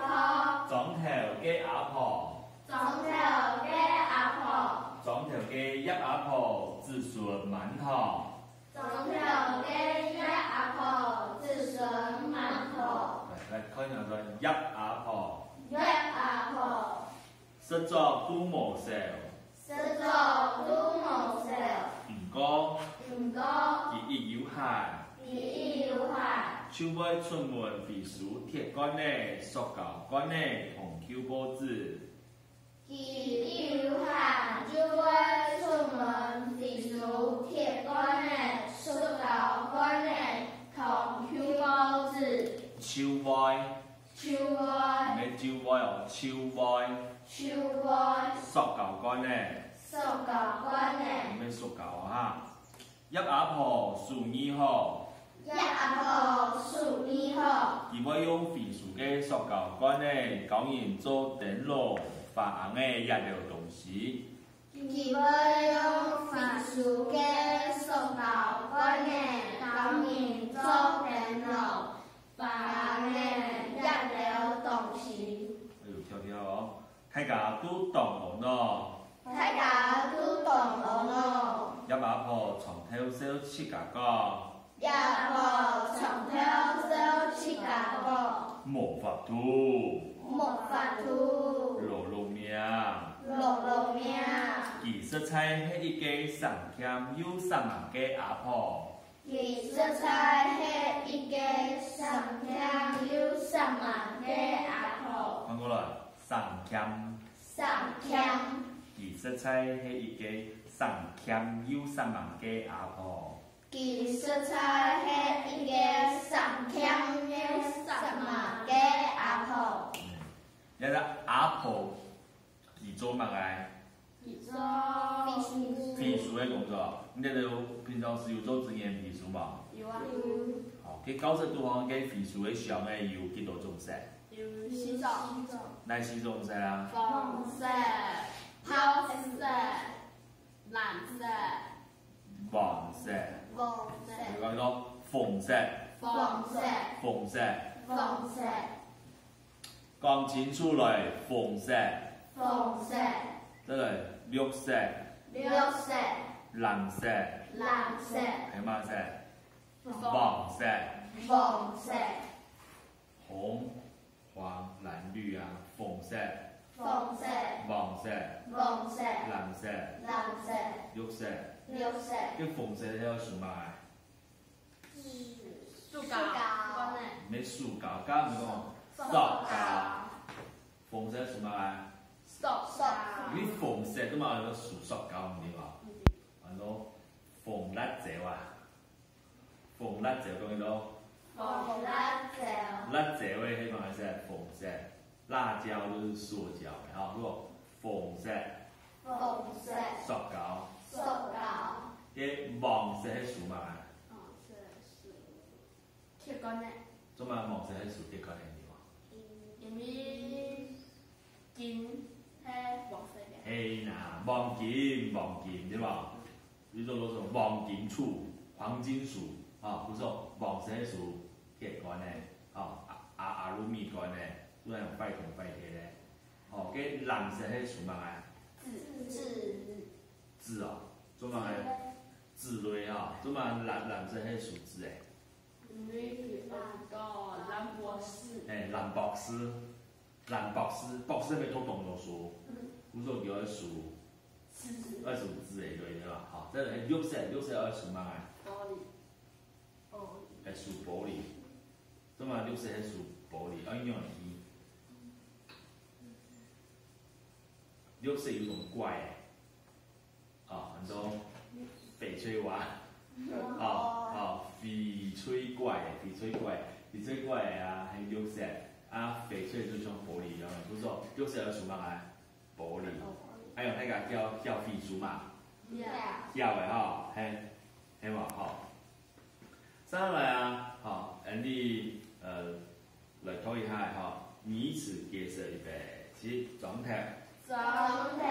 棵，總頭嘅阿婆，總頭嘅阿婆，總頭嘅葉阿婆子孫滿堂。總頭嘅阿婆子孫滿堂。來，看下個葉阿婆，葉阿婆，實作都無少，實作都無少。唔過唔過，佢亦有限。伊有限。手尾出門肥鼠鐵杆呢，塑膠杆呢，同 Q 波子。伊有限，就會出門肥鼠鐵杆呢，塑膠杆呢，同 Q 包子。手尾，手尾，唔係手尾哦，手尾。手尾，塑膠杆呢，塑膠杆呢，唔係塑膠啊嚇。葉阿婆數二號，葉阿婆數二號。佢會用肥鼠嘅塑膠杆呢，講人做電爐發紅嘅熱料東西。佢會用肥鼠嘅塑膠杆呢，講人做電爐發紅嘅熱料東西。哎呦，跳跳哦，大家都懂咯。大家都懂咯。葉阿婆從頭小切甲講。葉阿婆從頭小切甲講。無法度，冇法度。露露命。露命。佢實在係一個上謙又上忙嘅阿婆。佢實在係一個上謙又上忙嘅阿婆。翻過來，上謙。上謙。佢實在係一個上謙又上忙嘅阿婆。佢實在係一個上謙又上忙嘅阿婆。一個阿婆，佢做乜嘅？做秘書嘅工作。你哋平常時有做職業秘書嘛？有啊。好，佢教識對方嘅秘書嘅上嘅有幾多種色？有四種。哪四種色啊？紅色、拋色、藍色、黃色。黃色、你講到紅色。黃色、紅色。黃色、講清楚嚟，紅色。紅色、再嚟綠色。綠色、藍色。藍色、係乜色？黃色。黃色、紅、黃、藍、綠啊，紅色。黃色、黃色。黃色、藍色。藍色、綠色。綠色。啲紅色係屬乜嘅？樹膠。咩樹膠？加唔講塑膠。紅色屬乜嘅？塑膠。啲紅色都嘛有屬塑膠唔對嘛？按到紅辣椒啊，紅辣椒講到紅辣椒。辣椒嘅係乜色？紅色。辣椒就是塑膠嘅嚇，如果紅色。紅色。塑膠。塑膠。啲黃色係屬乜嘅？黃色是鐵杆呢。做乜黃色係屬鐵杆嘅地方？因為金係黃色嘅。係嗱，黃金對吧？比如說嗰種黃金樹、黃金樹啊，不錯，黃色係屬鐵杆嘅，啊阿魯米杆嘅，都係用廢銅廢鐵嘅。哦，嘅藍色係屬乜嘅？紙啊，做乜嘅？紙類啊，做乜藍色係屬紙嘅？藍博士。誒，藍博士，博士係咪讀懂咗書？咁所以叫佢屬紙嚟對吧？好，再嚟綠色係屬乜嘅？係屬玻璃。做乜綠色係屬玻璃？安樣嚟？綠色有種怪嘅，啊，很多翡翠娃，翡翠怪啊，係綠色，啊，翡翠就像玻璃一樣，不錯，綠色係屬乜嘅？玻璃。還有那個叫翡翠嘛？叫嘅哈，係嘛哈？上來啊，好，你來討一下哈，彼此介紹一備，起總體。總體。